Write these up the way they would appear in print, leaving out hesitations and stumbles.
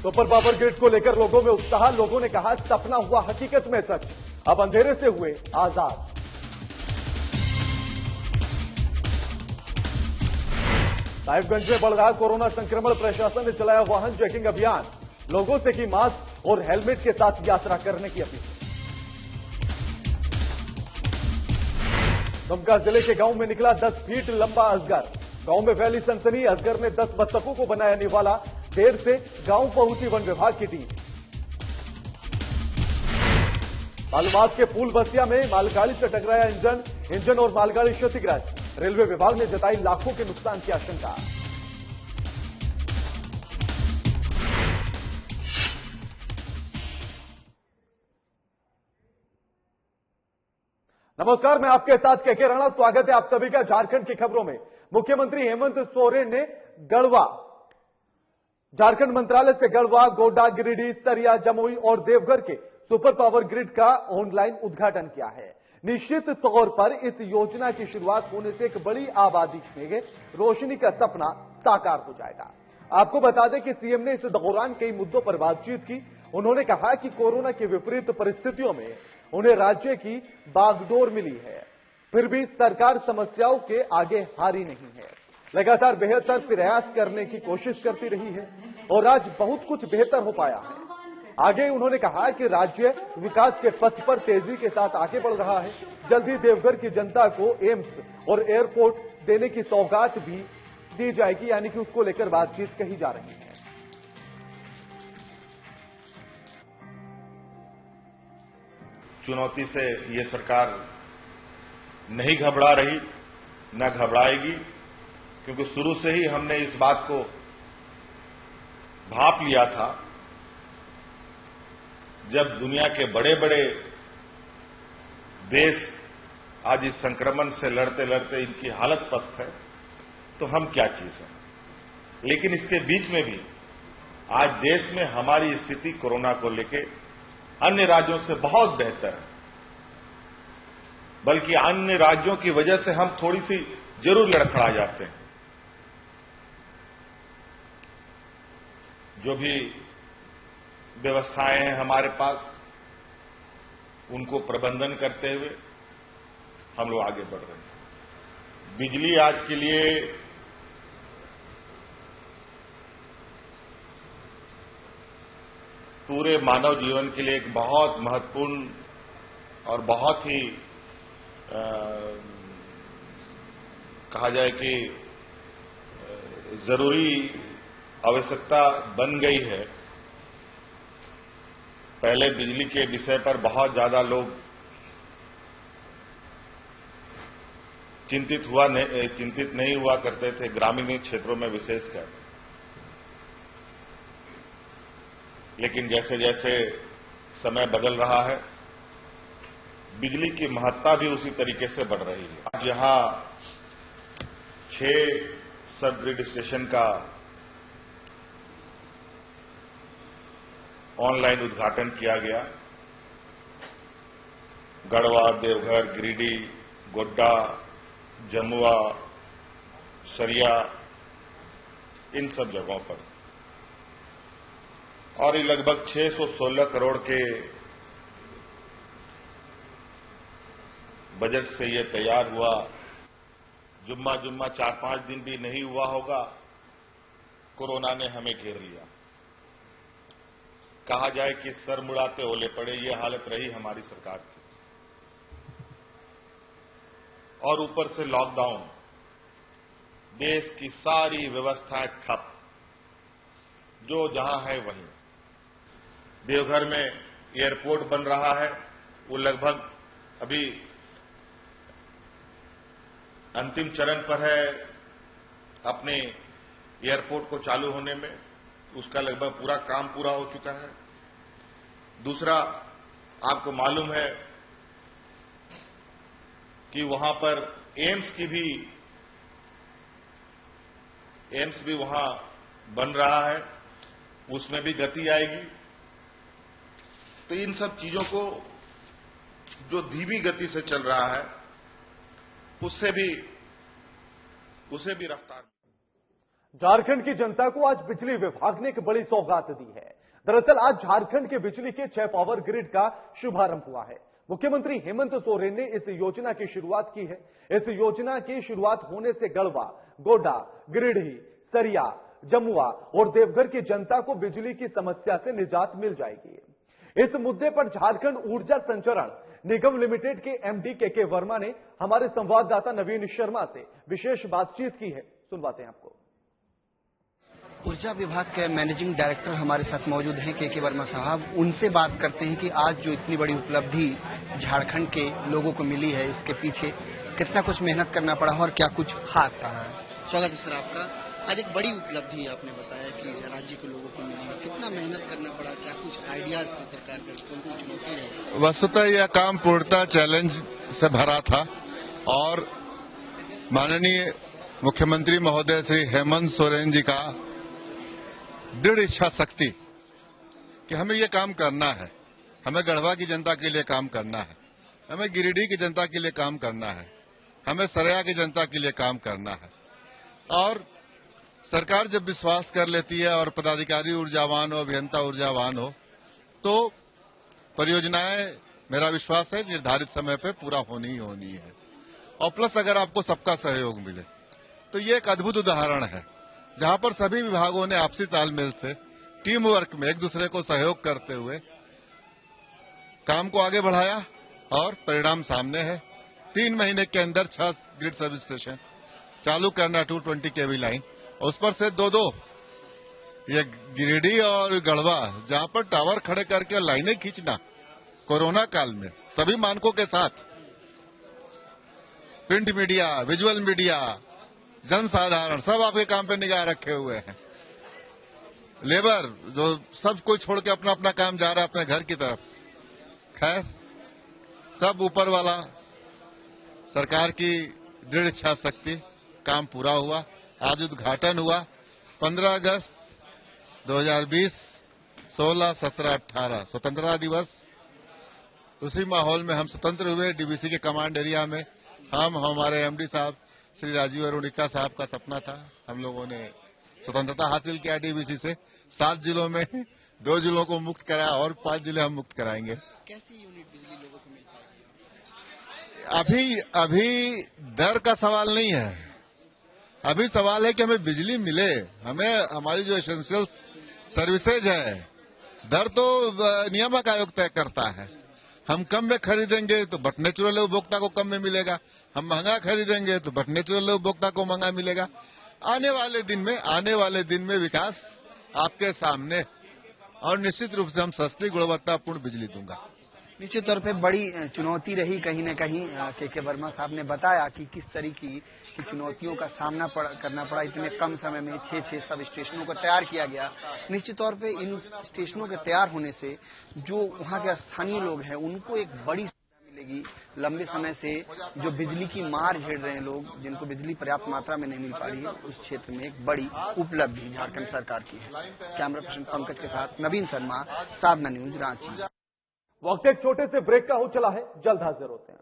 Super power grid को लेकर लोगों में उत्साह, लोगों ने कहा सपना हुआ हकीकत में सच, अब अंधेरे से हुए आजाद। साहिबगंज में बढ़ रहा कोरोना संक्रमण, प्रशासन ने चलाया वाहन चेकिंग अभियान, लोगों से की मास्क और हेलमेट के साथ यात्रा करने की अपील। दुमका जिले के गांव में निकला 10 फीट लंबा अजगर, गांव में फैली सनसनी, अजगर ने 10 बत्तखों को बनाया निवाला, देर से गांव पहुंची वन विभाग की टीम। मालूमात के फूल बस्तिया में मालगाड़ी से टकराया इंजन और मालगाड़ी क्षतिग्रस्त, रेलवे विभाग ने जताई लाखों के नुकसान की आशंका। नमस्कार, मैं आपके साथ के राणा, स्वागत है आप सभी का झारखंड की खबरों में। मुख्यमंत्री हेमंत सोरेन ने झारखंड मंत्रालय से गढ़वा, गोड्डा, गिरिडीह, सरिया, जमुई और देवघर के सुपर पावर ग्रिड का ऑनलाइन उद्घाटन किया है। निश्चित तौर पर इस योजना की शुरुआत होने से एक बड़ी आबादी में रोशनी का सपना साकार हो जाएगा। आपको बता दें कि सीएम ने इस दौरान कई मुद्दों पर बातचीत की। उन्होंने कहा कि कोरोना की विपरीत परिस्थितियों में उन्हें राज्य की बागडोर मिली है, फिर भी सरकार समस्याओं के आगे हारी नहीं है, लगातार बेहतर प्रयास करने की कोशिश करती रही है और आज बहुत कुछ बेहतर हो पाया है। आगे उन्होंने कहा कि राज्य विकास के पथ पर तेजी के साथ आगे बढ़ रहा है। जल्द ही देवघर की जनता को एम्स और एयरपोर्ट देने की सौगात भी दी जाएगी, यानी कि उसको लेकर बातचीत कही जा रही है। चुनौती से ये सरकार नहीं घबरा रही, न घबराएगी, क्योंकि शुरू से ही हमने इस बात को भांप लिया था। जब दुनिया के बड़े बड़े देश आज इस संक्रमण से लड़ते लड़ते इनकी हालत पस्त है, तो हम क्या चीज हैं। लेकिन इसके बीच में भी आज देश में हमारी स्थिति कोरोना को लेके अन्य राज्यों से बहुत बेहतर है, बल्कि अन्य राज्यों की वजह से हम थोड़ी सी जरूर लड़खड़ा जाते हैं। जो भी व्यवस्थाएं हैं हमारे पास, उनको प्रबंधन करते हुए हम लोग आगे बढ़ रहे हैं। बिजली आज के लिए पूरे मानव जीवन के लिए एक बहुत महत्वपूर्ण और बहुत ही कहा जाए कि जरूरी आवश्यकता बन गई है। पहले बिजली के विषय पर बहुत ज्यादा लोग चिंतित नहीं हुआ करते थे, ग्रामीण क्षेत्रों में विशेषकर। लेकिन जैसे जैसे समय बदल रहा है, बिजली की महत्ता भी उसी तरीके से बढ़ रही है। आज यहां 6 सब ग्रिड स्टेशन का ऑनलाइन उद्घाटन किया गया। गढ़वा, देवघर, गिरिडीह, गोड्डा, जमुआ, सरिया, इन सब जगहों पर, और ये लगभग 616 करोड़ के बजट से ये तैयार हुआ। जुम्मा 4-5 दिन भी नहीं हुआ होगा, कोरोना ने हमें घेर लिया। कहा जाए कि सर मुड़ाते ओले पड़े, ये हालत रही हमारी सरकार की। और ऊपर से लॉकडाउन, देश की सारी व्यवस्थाएं ठप, जो जहां है वहीं। देवघर में एयरपोर्ट बन रहा है, वो लगभग अभी अंतिम चरण पर है अपने एयरपोर्ट को चालू होने में। उसका लगभग पूरा काम पूरा हो चुका है। दूसरा, आपको मालूम है कि वहां पर एम्स भी वहां बन रहा है, उसमें भी गति आएगी। तो इन सब चीजों को जो धीमी गति से चल रहा है, उसे भी रफ्तार। झारखंड की जनता को आज बिजली विभाग ने एक बड़ी सौगात दी है। दरअसल आज झारखंड के बिजली के 6 पावर ग्रिड का शुभारंभ हुआ है। मुख्यमंत्री हेमंत सोरेन ने इस योजना की शुरुआत की है। इस योजना की शुरुआत होने से गढ़वा, गोड्डा, गिरिडीह, सरिया, जमुआ और देवघर की जनता को बिजली की समस्या से निजात मिल जाएगी। इस मुद्दे पर झारखंड ऊर्जा संचरण निगम लिमिटेड के एमडी के वर्मा ने हमारे संवाददाता नवीन शर्मा से विशेष बातचीत की है। सुनवाते हैं आपको। ऊर्जा विभाग के मैनेजिंग डायरेक्टर हमारे साथ मौजूद हैं के वर्मा साहब। उनसे बात करते हैं कि आज जो इतनी बड़ी उपलब्धि झारखंड के लोगों को मिली है, इसके पीछे कितना कुछ मेहनत करना पड़ा और क्या कुछ हाथ रहा है। स्वागत है सर आपका। आज एक बड़ी उपलब्धि आपने बताया कि राज्य के लोगों को मिली है, कितना मेहनत करना पड़ा, क्या कुछ आइडियाज थे सरकार के, कौन कौन चुनौती है? वस्तुतः यह काम पूर्णतः चैलेंज से भरा था और माननीय मुख्यमंत्री महोदय श्री हेमंत सोरेन जी का दृढ़ इच्छा शक्ति कि हमें ये काम करना है, हमें गढ़वा की जनता के लिए काम करना है, हमें गिरिडीह की जनता के लिए काम करना है, हमें सरिया की जनता के लिए काम करना है। और सरकार जब विश्वास कर लेती है और पदाधिकारी ऊर्जावान हो, अभियंता ऊर्जावान हो, तो परियोजनाएं मेरा विश्वास है निर्धारित समय पे पूरा होनी ही होनी है। और प्लस अगर आपको सबका सहयोग मिले तो ये एक अद्भुत उदाहरण है जहां पर सभी विभागों ने आपसी तालमेल से टीम वर्क में एक दूसरे को सहयोग करते हुए काम को आगे बढ़ाया और परिणाम सामने है। 3 महीने के अंदर 6 ग्रिड सर्विस स्टेशन चालू करना, 220 केवी लाइन, उस पर से 2-2 ये गिरिडीह और गढ़वा जहां पर टावर खड़े करके लाइनें खींचना कोरोना काल में सभी मानकों के साथ, प्रिंट मीडिया, विजुअल मीडिया, जनसाधारण सब आपके काम पे निगाह रखे हुए हैं। लेबर जो सब कोई छोड़ के अपना अपना काम जा रहा है अपने घर की तरफ। खैर, सब ऊपर वाला सरकार की दृढ़ इच्छा शक्ति, काम पूरा हुआ। आज उद्घाटन हुआ 15 अगस्त 2020, 16, 17, 18 स्वतंत्रता दिवस। उसी माहौल में हम स्वतंत्र हुए। डीवीसी के कमांड एरिया में हमारे एमडी साहब श्री राजीव अरुणिका साहब का सपना था। हम लोगों ने स्वतंत्रता हासिल किया डीवीसी से। 7 जिलों में 2 जिलों को मुक्त कराया और 5 जिले हम मुक्त कराएंगे। कैसी यूनिट बिजली लोगों को मिल पाएगी? अभी दर का सवाल नहीं है। अभी सवाल है कि हमें बिजली मिले, हमें हमारी जो एसेंशियल सर्विसेज है, दर तो नियामक आयोग तय करता है। हम कम में खरीदेंगे तो बट नेचुरल उपभोक्ता को कम में मिलेगा, हम महंगा खरीदेंगे तो बट नेचुरल उपभोक्ता को महंगा मिलेगा। आने वाले दिन में विकास आपके सामने, और निश्चित रूप से हम सस्ती गुणवत्तापूर्ण बिजली दूंगा। निश्चित तौर पे बड़ी चुनौती रही कहीं न कहीं। के वर्मा साहब ने बताया कि किस तरीके की चुनौतियों का सामना करना पड़ा। इतने कम समय में 6 सब स्टेशनों को तैयार किया गया। निश्चित तौर पे इन स्टेशनों के तैयार होने से जो वहाँ के स्थानीय लोग हैं उनको एक बड़ी सुविधा मिलेगी। लंबे समय से जो बिजली की मार झेल रहे हैं लोग, जिनको बिजली पर्याप्त मात्रा में नहीं मिल पा रही है, उस क्षेत्र में एक बड़ी उपलब्धि झारखंड सरकार की है। कैमरा पर्सन पंकज के साथ नवीन शर्मा, साधना न्यूज, रांची। वक्त एक छोटे से ब्रेक का हो चला है, जल्द हाजिर होते हैं।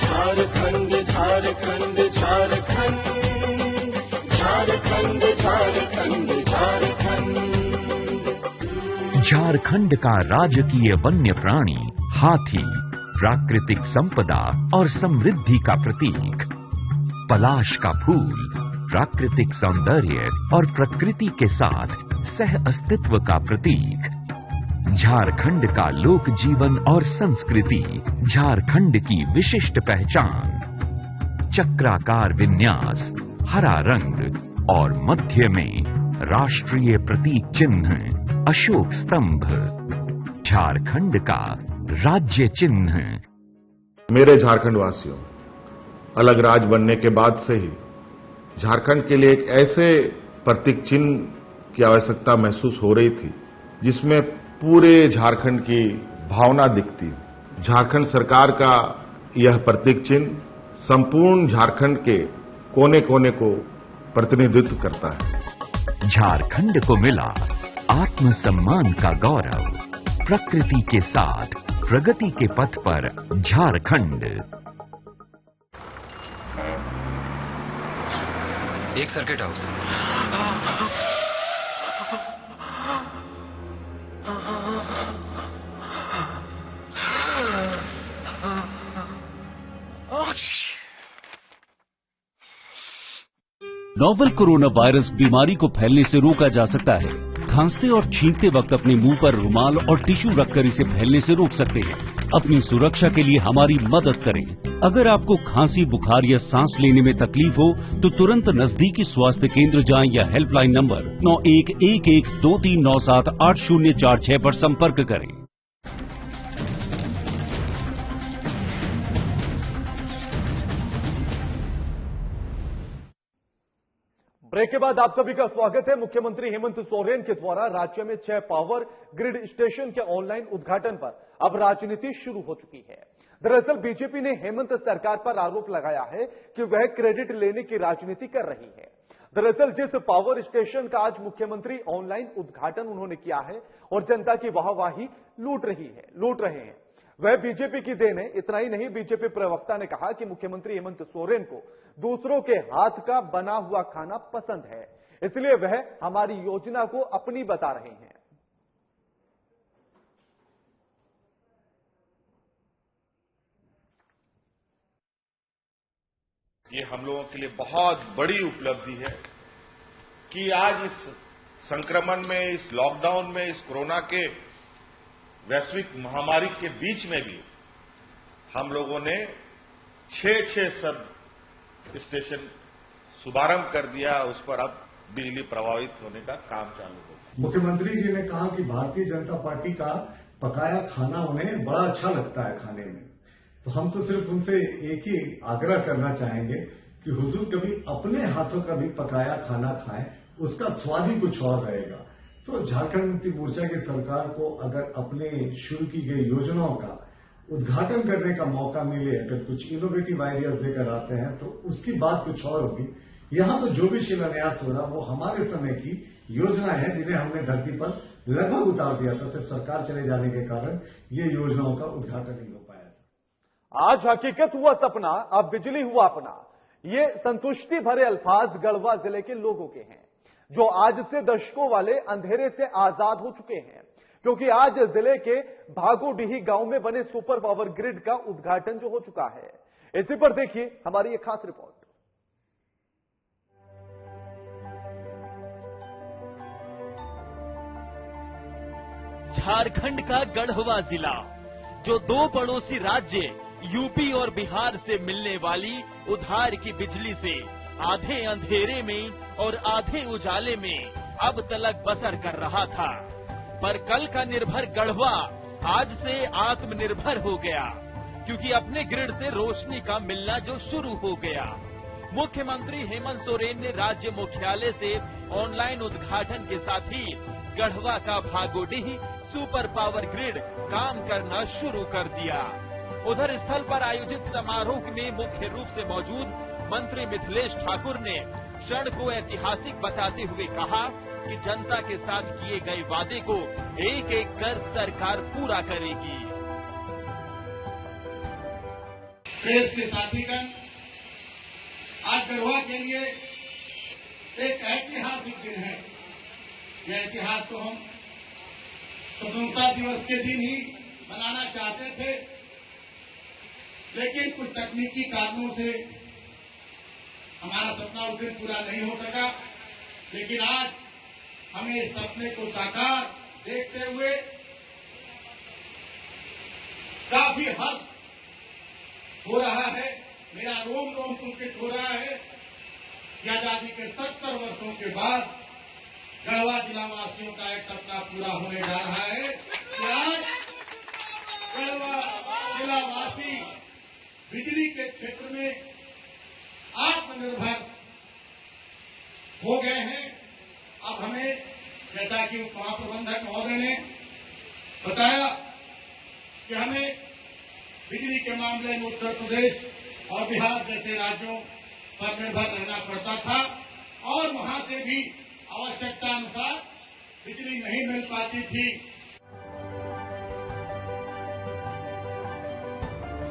झारखंड झारखंड झारखंड झारखंड झारखंड झारखंड झारखंड का राजकीय वन्य प्राणी हाथी प्राकृतिक संपदा और समृद्धि का प्रतीक, पलाश का फूल प्राकृतिक सौंदर्य और प्रकृति के साथ सह अस्तित्व का प्रतीक, झारखंड का लोक जीवन और संस्कृति, झारखंड की विशिष्ट पहचान, चक्राकार विन्यास, हरा रंग और मध्य में राष्ट्रीय प्रतीक चिन्ह अशोक स्तंभ, झारखंड का राज्य चिन्ह। मेरे झारखंड वासियों, अलग राज्य बनने के बाद से ही झारखंड के लिए एक ऐसे प्रतीक चिन्ह की आवश्यकता महसूस हो रही थी जिसमें पूरे झारखंड की भावना दिखती। झारखंड सरकार का यह प्रतीक चिन्ह संपूर्ण झारखंड के कोने कोने को प्रतिनिधित्व करता है। झारखंड को मिला आत्मसम्मान का गौरव, प्रकृति के साथ प्रगति के पथ पर झारखंड। एक circuit house. Novel corona virus बीमारी को फैलने से रोका जा सकता है। खांसते और छींकते वक्त अपने मुंह पर रुमाल और टिश्यू रखकर इसे फैलने से रोक सकते हैं। अपनी सुरक्षा के लिए हमारी मदद करें। अगर आपको खांसी, बुखार या सांस लेने में तकलीफ हो तो तुरंत नजदीकी स्वास्थ्य केंद्र जाएं या हेल्पलाइन नंबर 911123978046 पर संपर्क करें। ब्रेक के बाद आप सभी का स्वागत है। मुख्यमंत्री हेमंत सोरेन के द्वारा राज्य में 6 पावर ग्रिड स्टेशन के ऑनलाइन उद्घाटन पर अब राजनीति शुरू हो चुकी है। दरअसल बीजेपी ने हेमंत सरकार पर आरोप लगाया है कि वह क्रेडिट लेने की राजनीति कर रही है। दरअसल जिस पावर स्टेशन का आज मुख्यमंत्री ऑनलाइन उद्घाटन उन्होंने किया है और जनता की वाहवाही लूट रहे हैं, वह बीजेपी की देन है। इतना ही नहीं, बीजेपी प्रवक्ता ने कहा कि मुख्यमंत्री हेमंत सोरेन को दूसरों के हाथ का बना हुआ खाना पसंद है, इसलिए वह हमारी योजना को अपनी बता रहे हैं। ये हम लोगों के लिए बहुत बड़ी उपलब्धि है कि आज इस संक्रमण में, इस लॉकडाउन में, इस कोरोना के वैश्विक महामारी के बीच में भी हम लोगों ने 6 सब स्टेशन शुभारंभ कर दिया। उस पर अब बिजली प्रभावित होने का काम चालू होगा। मुख्यमंत्री जी ने कहा कि भारतीय जनता पार्टी का पकाया खाना उन्हें बड़ा अच्छा लगता है खाने में। तो हम तो सिर्फ उनसे एक ही आग्रह करना चाहेंगे कि हुजूर कभी अपने हाथों का भी पकाया खाना खाएं, उसका स्वाद ही कुछ और रहेगा। तो झारखंड मुक्ति मोर्चा की सरकार को अगर अपने शुरू की गई योजनाओं का उद्घाटन करने का मौका मिले, अगर कुछ इनोवेटिव आइडियाज लेकर आते हैं तो उसकी बात कुछ और होगी। यहां तो जो भी शिलान्यास हो रहा वो हमारे समय की योजना है जिन्हें हमने धरती पर लगभग उतार दिया था। सिर्फ सरकार चले जाने के कारण ये योजनाओं का उद्घाटन नहीं हो पाया था। आज हकीकत हुआ सपना, अब बिजली हुआ अपना। ये संतुष्टि भरे अल्फाज गढ़वा जिले के लोगों के हैं जो आज से दशकों वाले अंधेरे से आजाद हो चुके हैं, क्योंकि आज जिले के भागोडीही गांव में बने सुपर पावर ग्रिड का उद्घाटन जो हो चुका है। इसी पर देखिए हमारी एक खास रिपोर्ट। झारखंड का गढ़वा जिला जो 2 पड़ोसी राज्य यूपी और बिहार से मिलने वाली उधार की बिजली से आधे अंधेरे में और आधे उजाले में अब तलक बसर कर रहा था, पर कल का निर्भर गढ़वा आज से आत्मनिर्भर हो गया, क्योंकि अपने ग्रिड से रोशनी का मिलना जो शुरू हो गया। मुख्यमंत्री हेमंत सोरेन ने राज्य मुख्यालय से ऑनलाइन उद्घाटन के साथ ही गढ़वा का भागोडीही सुपर पावर ग्रिड काम करना शुरू कर दिया। उधर स्थल पर आयोजित समारोह में मुख्य रूप से मौजूद मंत्री मिथिलेश ठाकुर ने क्षण को ऐतिहासिक बताते हुए कहा कि जनता के साथ किए गए वादे को एक एक कर सरकार पूरा करेगी। प्रेस के साथीगण, आज गढ़वा के लिए एक ऐतिहासिक दिन है। यह इतिहास तो हम स्वतंत्रता दिवस के दिन ही मनाना चाहते थे, लेकिन कुछ तकनीकी कारणों से हमारा सपना उस दिन पूरा नहीं हो सका। लेकिन आज हमें इस सपने को साकार देखते हुए काफी हर्ष हो रहा है। मेरा रोम रोम पुलकित हो रहा है कि आजादी के 70 वर्षों के बाद गढ़वा जिला वासियों का एक सपना पूरा होने जा रहा है कि आज गढ़वा जिला वासी बिजली के क्षेत्र में आत्मनिर्भर हो गए हैं। अब हमें, जैसा कि उप महाप्रबंधक महोदय ने बताया, कि हमें बिजली के मामले में उत्तर प्रदेश और बिहार जैसे राज्यों पर निर्भर रहना पड़ता था और वहां से भी आवश्यकता अनुसार बिजली नहीं मिल पाती थी।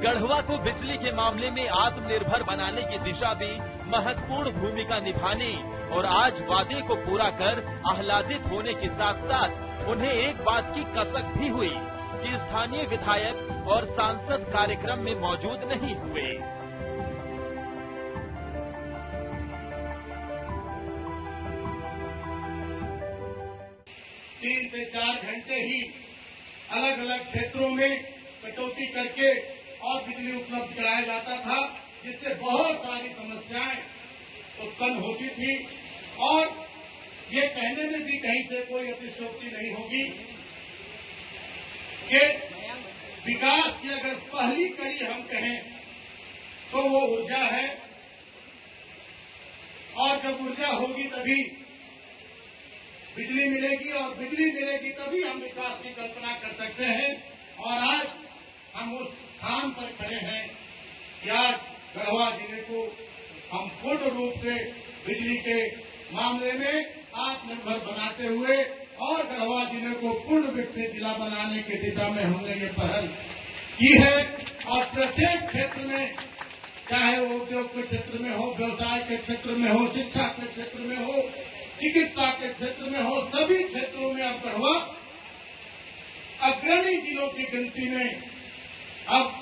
गढ़वा को बिजली के मामले में आत्मनिर्भर बनाने की दिशा में महत्वपूर्ण भूमिका निभाने और आज वादे को पूरा कर आह्लादित होने के साथ साथ उन्हें एक बात की कसक भी हुई कि स्थानीय विधायक और सांसद कार्यक्रम में मौजूद नहीं हुए। तीन से 4 घंटे ही अलग अलग क्षेत्रों में कटौती करके और बिजली उपलब्ध कराया जाता था, जिससे बहुत सारी समस्याएं उत्पन्न होती थी। और ये कहने में भी कहीं से कोई अतिशयोक्ति नहीं होगी कि विकास की अगर पहली कड़ी हम कहें तो वो ऊर्जा है, और जब ऊर्जा होगी तभी बिजली मिलेगी, और बिजली मिलेगी तभी हम विकास की कल्पना कर सकते हैं। और आज हम उस स्थान पर खड़े हैं कि आज गढ़वा जिले को हम पूर्ण रूप से बिजली के मामले में आत्मनिर्भर बनाते हुए और गढ़वा जिले को पूर्ण विकसित जिला बनाने की दिशा में हमने ये पहल की है। और प्रत्येक क्षेत्र में, चाहे वो उद्योग के क्षेत्र में हो, व्यवसाय के क्षेत्र में हो, शिक्षा के क्षेत्र में हो, चिकित्सा के क्षेत्र में हो, सभी क्षेत्रों में अब गढ़वा अग्रणी जिलों की गिनती में अब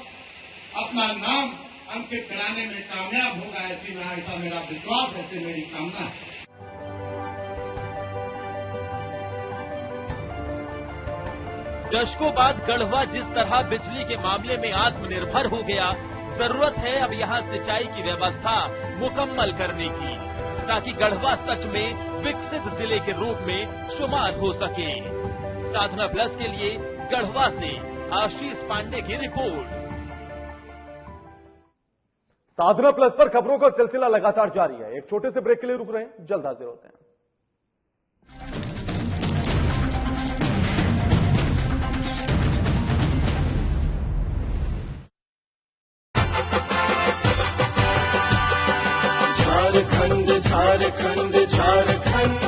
अपना नाम अंकित कराने में कामयाब होगा, ऐसा मेरा विश्वास, ऐसी मेरी कामना है। दशकों बाद गढ़वा जिस तरह बिजली के मामले में आत्मनिर्भर हो गया, जरूरत है अब यहाँ सिंचाई की व्यवस्था मुकम्मल करने की, ताकि गढ़वा सच में विकसित जिले के रूप में शुमार हो सके। साधना प्लस के लिए गढ़वा से आशीष पांडे की रिपोर्ट। साधना प्लस पर खबरों का सिलसिला लगातार जारी है। एक छोटे से ब्रेक के लिए रुक रहे हैं, जल्द हाजिर होते हैं। झारखंड झारखंड झारखंड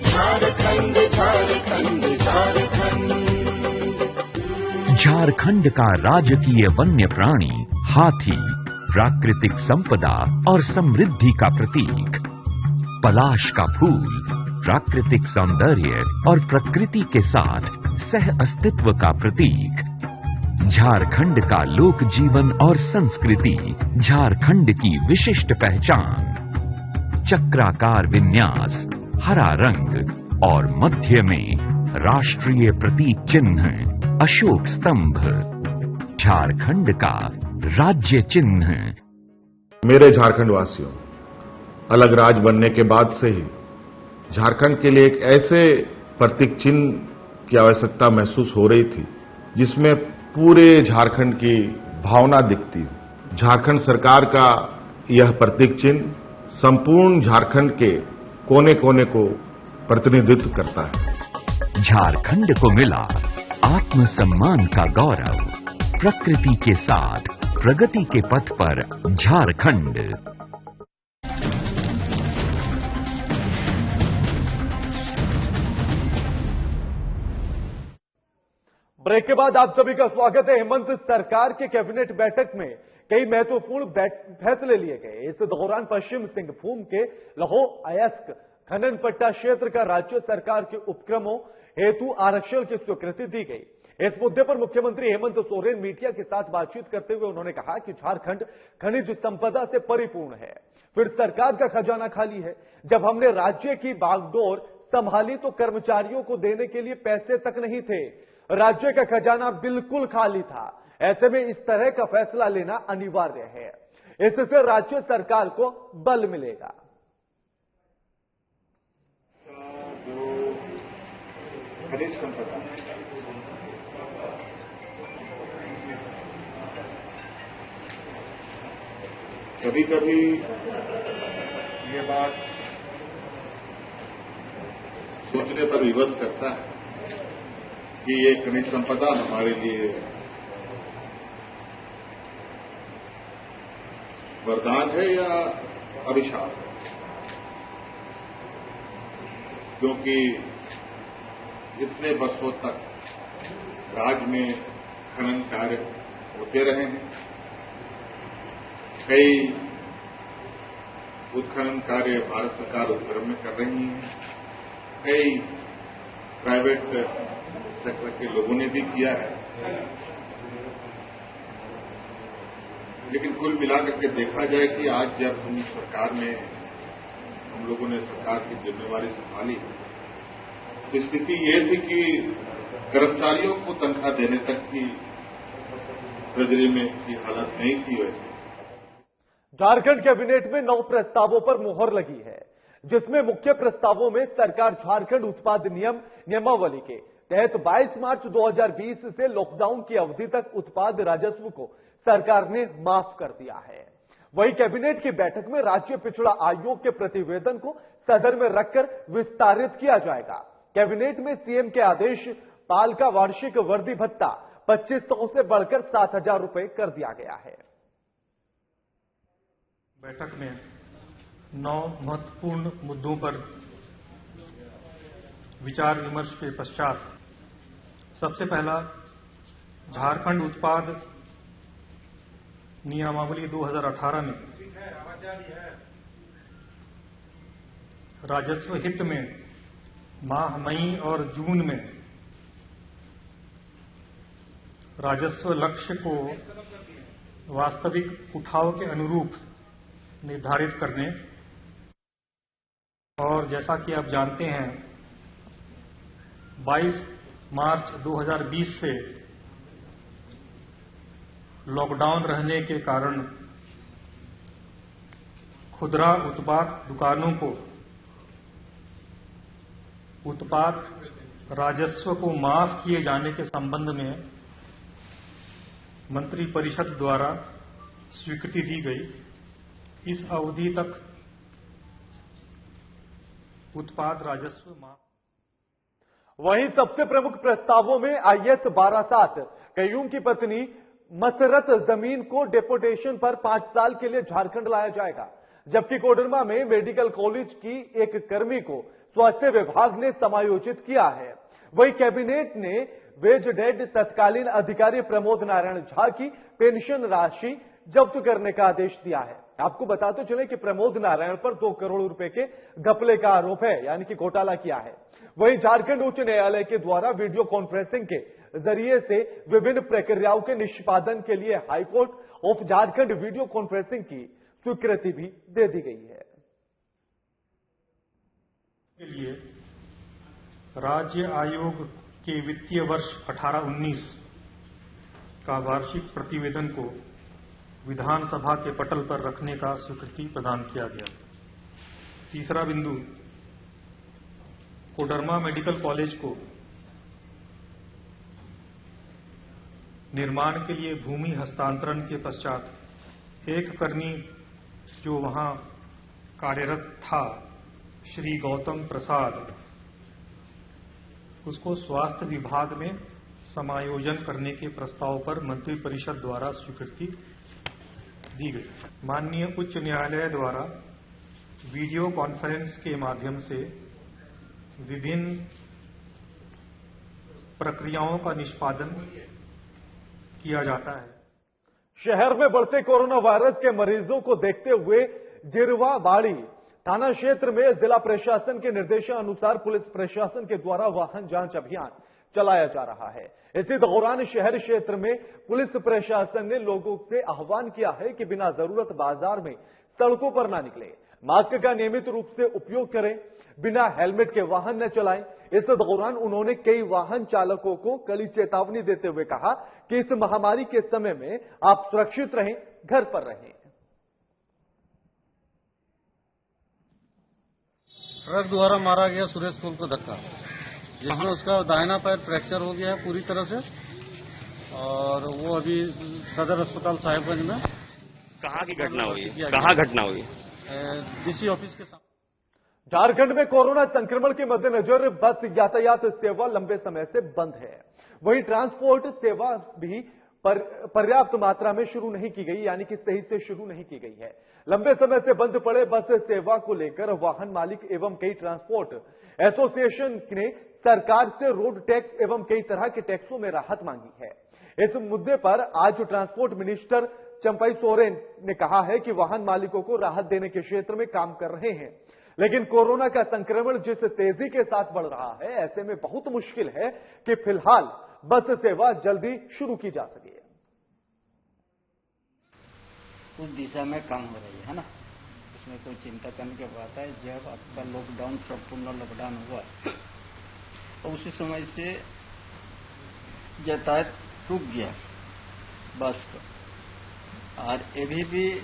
झारखंड झारखंड झारखंड झारखंड का राजकीय वन्य प्राणी हाथी प्राकृतिक संपदा और समृद्धि का प्रतीक, पलाश का फूल प्राकृतिक सौंदर्य और प्रकृति के साथ सह अस्तित्व का प्रतीक, झारखंड का लोक जीवन और संस्कृति झारखंड की विशिष्ट पहचान, चक्राकार विन्यास, हरा रंग और मध्य में राष्ट्रीय प्रतीक चिन्ह अशोक स्तंभ, झारखंड का राज्य चिन्ह। मेरे झारखंड वासियों, अलग राज्य बनने के बाद से ही झारखंड के लिए एक ऐसे प्रतीक चिन्ह की आवश्यकता महसूस हो रही थी जिसमें पूरे झारखंड की भावना दिखती हो। झारखंड सरकार का यह प्रतीक चिन्ह संपूर्ण झारखंड के कोने कोने को प्रतिनिधित्व करता है। झारखंड को मिला आत्मसम्मान का गौरव, प्रकृति के साथ प्रगति के पथ पर झारखंड। ब्रेक के बाद आप सभी का स्वागत है। हेमंत सरकार के कैबिनेट बैठक में कई महत्वपूर्ण फैसले लिए गए। इस दौरान पश्चिम सिंहभूम के लहो अयस्क खनन पट्टा क्षेत्र का राज्य सरकार के उपक्रमों हेतु आरक्षण की स्वीकृति दी गई। इस मुद्दे पर मुख्यमंत्री हेमंत सोरेन मीडिया के साथ बातचीत करते हुए उन्होंने कहा कि झारखंड खनिज संपदा से परिपूर्ण है, फिर सरकार का खजाना खाली है। जब हमने राज्य की बागडोर संभाली तो कर्मचारियों को देने के लिए पैसे तक नहीं थे, राज्य का खजाना बिल्कुल खाली था। ऐसे में इस तरह का फैसला लेना अनिवार्य है, इससे राज्य सरकार को बल मिलेगा। जो खनिज संपदा कभी कभी ये बात सोचने पर विवश करता है कि ये खनिज संपदा हमारे लिए वरदान है या अभिशाप है, क्योंकि इतने वर्षों तक राज्य में खनन कार्य होते रहे हैं। कई उत्खनन कार्य भारत सरकार उत्क्रम में कर रही है, कई प्राइवेट सेक्टर के लोगों ने भी किया है। लेकिन कुल मिलाकर के देखा जाए कि आज जब हम लोगों ने सरकार की जिम्मेवारी संभाली तो स्थिति ये थी कि कर्मचारियों को तनख्वाह देने तक की ट्रेजरी में की हालत नहीं थी। वैसे झारखंड कैबिनेट में 9 प्रस्तावों पर मुहर लगी है, जिसमें मुख्य प्रस्तावों में सरकार झारखंड उत्पाद नियमावली के तहत 22 मार्च 2020 से लॉकडाउन की अवधि तक उत्पाद राजस्व को सरकार ने माफ कर दिया है। वहीं कैबिनेट की बैठक में राज्य पिछड़ा आयोग के प्रतिवेदन को सदन में रखकर विस्तारित किया जाएगा। कैबिनेट में सीएम के आदेश पाल का वार्षिक वर्दी भत्ता 2500 से बढ़कर 7000 रुपए कर दिया गया है। बैठक में 9 महत्वपूर्ण मुद्दों पर विचार विमर्श के पश्चात सबसे पहला झारखंड उत्पाद नियमावली 2018 में राजस्व हित में माह मई और जून में राजस्व लक्ष्य को वास्तविक उठाव के अनुरूप निर्धारित करने और जैसा कि आप जानते हैं 22 मार्च 2020 से लॉकडाउन रहने के कारण खुदरा उत्पाद दुकानों को उत्पाद राजस्व को माफ किए जाने के संबंध में मंत्री परिषद द्वारा स्वीकृति दी गई। इस अवधि तक उत्पाद राजस्व माफ। वहीं सबसे प्रमुख प्रस्तावों में आईएएस बारासात कयूम की पत्नी मसरत जमीन को डेपुटेशन पर 5 साल के लिए झारखंड लाया जाएगा, जबकि कोडरमा में मेडिकल कॉलेज की एक कर्मी को स्वास्थ्य विभाग ने समायोजित किया है। वहीं कैबिनेट ने वेज डेड तत्कालीन अधिकारी प्रमोद नारायण झा की पेंशन राशि जब्त करने का आदेश दिया है। आपको बताते चले कि प्रमोद नारायण पर 2 करोड़ रुपए के घपले का आरोप है, यानी कि घोटाला किया है। वहीं झारखंड उच्च न्यायालय के द्वारा वीडियो कॉन्फ्रेंसिंग के जरिए से विभिन्न प्रक्रियाओं के निष्पादन के लिए high court of Jharkhand video conferencing की स्वीकृति भी दे दी गई है। के लिए राज्य आयोग के वित्तीय वर्ष 18-19 का वार्षिक प्रतिवेदन को विधानसभा के पटल पर रखने का स्वीकृति प्रदान किया गया। तीसरा बिंदु, कोडरमा मेडिकल कॉलेज को निर्माण के लिए भूमि हस्तांतरण के पश्चात एक कर्मी जो वहां कार्यरत था, श्री गौतम प्रसाद, उसको स्वास्थ्य विभाग में समायोजन करने के प्रस्ताव पर मंत्रिपरिषद द्वारा स्वीकृति दी गई। माननीय उच्च न्यायालय द्वारा वीडियो कॉन्फ्रेंस के माध्यम से विभिन्न प्रक्रियाओं का निष्पादन किया जाता है। शहर में बढ़ते कोरोना वायरस के मरीजों को देखते हुए जिरवाबाड़ी थाना क्षेत्र में जिला प्रशासन के निर्देशानुसार पुलिस प्रशासन के द्वारा वाहन जांच अभियान चलाया जा रहा है। इसी दौरान शहर क्षेत्र में पुलिस प्रशासन ने लोगों से आह्वान किया है कि बिना जरूरत बाजार में सड़कों पर न निकले, मास्क का नियमित रूप से उपयोग करें, बिना हेलमेट के वाहन न चलाएं। इस दौरान उन्होंने कई वाहन चालकों को कड़ी चेतावनी देते हुए कहा कि इस महामारी के समय में आप सुरक्षित रहें, घर पर रहें। ट्रक द्वारा मारा गया सुरेश पुल को धक्का, जिसमें उसका दाहिना पैर फ्रैक्चर हो गया है पूरी तरह से, और वो अभी सदर अस्पताल साहिबगंज में। कहाँ की घटना हुई? कहाँ घटना हुई? डीसी ऑफिस के सामने। झारखंड में कोरोना संक्रमण के मद्देनजर बस यातायात सेवा लंबे समय से बंद है। वहीं ट्रांसपोर्ट सेवा भी पर्याप्त मात्रा में शुरू नहीं की गई, यानी कि सही से शुरू नहीं की गई है। लंबे समय से बंद पड़े बस सेवा को लेकर वाहन मालिक एवं कई ट्रांसपोर्ट एसोसिएशन ने सरकार से रोड टैक्स एवं कई तरह के टैक्सों में राहत मांगी है। इस मुद्दे पर आज ट्रांसपोर्ट मिनिस्टर चंपई सोरेन ने कहा है कि वाहन मालिकों को राहत देने के क्षेत्र में काम कर रहे हैं, लेकिन कोरोना का संक्रमण जिस तेजी के साथ बढ़ रहा है, ऐसे में बहुत मुश्किल है कि फिलहाल बस सेवा जल्दी शुरू की जा सके। उस दिशा में काम हो रही है ना, इसमें कोई चिंता करने की बात है। जब आपका लॉकडाउन, संपूर्ण लॉकडाउन हुआ तो उसी समय से यातायात रुक गया बस का, और अभी भी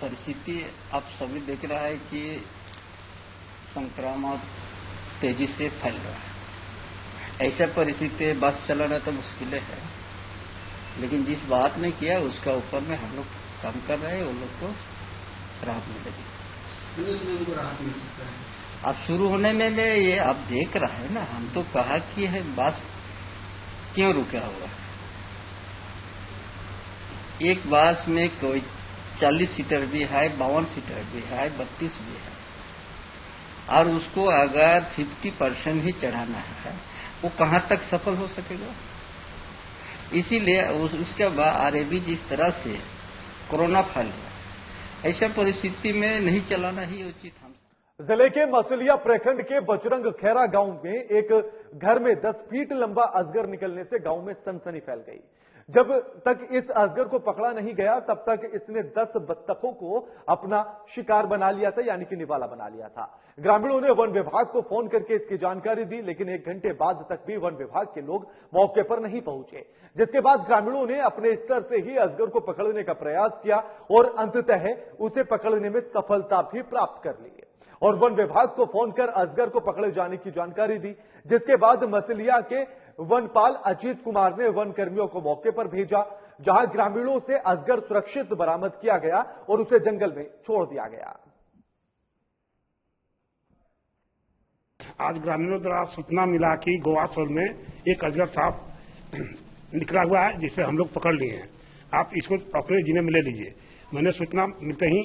परिस्थिति आप सभी देख रहा है कि संक्रमण तेजी से फैल रहा है। ऐसा परिस्थिति बस चलाना तो मुश्किल है, लेकिन जिस बात ने किया उसका ऊपर में हम लोग काम कर रहे हैं, उन लोग को राहत मिलेगी। राहत मिल सकता है। अब शुरू होने में ये आप देख रहा है ना, हम तो कहा कि है बस क्यों रुका हुआ। एक बस में कोई 40 सीटर भी है, 52 सीटर भी है, 32 भी है, और उसको अगर 50% ही चढ़ाना है, वो कहां तक सफल हो सकेगा। इसीलिए उसके बाद आरएबी जिस तरह से कोरोना फैल गया, ऐसा परिस्थिति में नहीं चलाना ही उचित। हम जिले के मसलिया प्रखंड के बजरंग खैरा गांव में एक घर में 10 फीट लंबा अजगर निकलने से गांव में सनसनी फैल गई। जब तक इस अजगर को पकड़ा नहीं गया, तब तक इसने 10 बत्तखों को अपना शिकार बना लिया था, यानी कि निवाला बना लिया था। ग्रामीणों ने वन विभाग को फोन करके इसकी जानकारी दी, लेकिन 1 घंटे बाद तक भी वन विभाग के लोग मौके पर नहीं पहुंचे, जिसके बाद ग्रामीणों ने अपने स्तर से ही अजगर को पकड़ने का प्रयास किया और अंततः उसे पकड़ने में सफलता भी प्राप्त कर ली और वन विभाग को फोन कर अजगर को पकड़े जाने की जानकारी दी, जिसके बाद मसलिया के वनपाल अजीत कुमार ने वन कर्मियों को मौके पर भेजा, जहां ग्रामीणों से अजगर सुरक्षित बरामद किया गया और उसे जंगल में छोड़ दिया गया। आज ग्रामीणों द्वारा सूचना मिला कि गोवासोल में एक अजगर सांप निकला हुआ है, जिसे हम लोग पकड़ लिए हैं। आप इसको अपने जिले में ले लीजिए। मैंने सूचना मिलते ही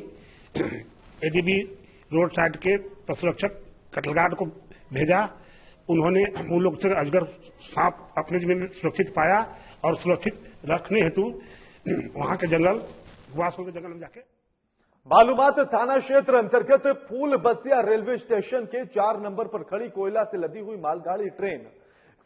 एडीबी रोड साइड के पशुरक्षक कटलगार्ड को भेजा। उन्होंने उन लोग से अजगर सांप अपने जिले में सुरक्षित पाया और सुरक्षित रखने हेतु वहां के जंगल, गोवासोल के जंगल में जाके मालूमात थाना क्षेत्र अंतर्गत फूल बसिया रेलवे स्टेशन के 4 नंबर पर खड़ी कोयला से लदी हुई मालगाड़ी ट्रेन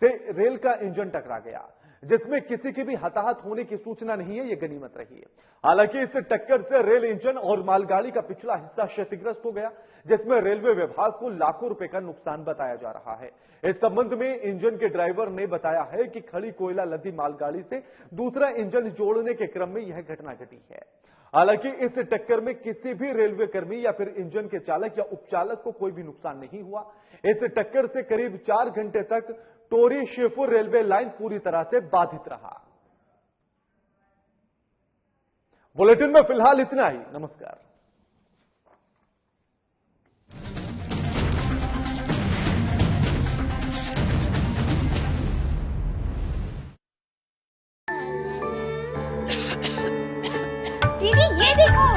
से रेल का इंजन टकरा गया, जिसमें किसी की भी हताहत होने की सूचना नहीं है। यह गनीमत रही है। हालांकि इस टक्कर से रेल इंजन और मालगाड़ी का पिछला हिस्सा क्षतिग्रस्त हो गया, जिसमें रेलवे विभाग को लाखों रुपए का नुकसान बताया जा रहा है। इस संबंध में इंजन के ड्राइवर ने बताया है कि खड़ी कोयला लदी मालगाड़ी से दूसरा इंजन जोड़ने के क्रम में यह घटना घटी है। हालांकि इस टक्कर में किसी भी रेलवे कर्मी या फिर इंजन के चालक या उपचालक को कोई भी नुकसान नहीं हुआ। इस टक्कर से करीब 4 घंटे तक टोरी शेफुर रेलवे लाइन पूरी तरह से बाधित रहा। बुलेटिन में फिलहाल इतना ही। नमस्कार। दीदी ये देखो,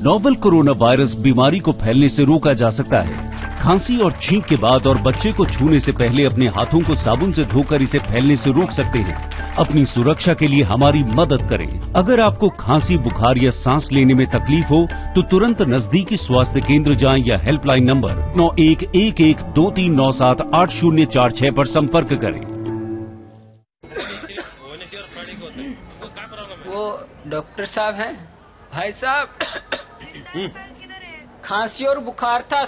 नोवेल कोरोना वायरस बीमारी को फैलने से रोका जा सकता है। खांसी और छींक के बाद और बच्चे को छूने से पहले अपने हाथों को साबुन से धोकर इसे फैलने से रोक सकते हैं। अपनी सुरक्षा के लिए हमारी मदद करें। अगर आपको खांसी, बुखार या सांस लेने में तकलीफ हो तो तुरंत नजदीकी स्वास्थ्य केंद्र जाएं या हेल्पलाइन नंबर 911123978046 पर संपर्क करें। वो डॉक्टर साहब हैं? भाई साहब, खांसी और बुखार था,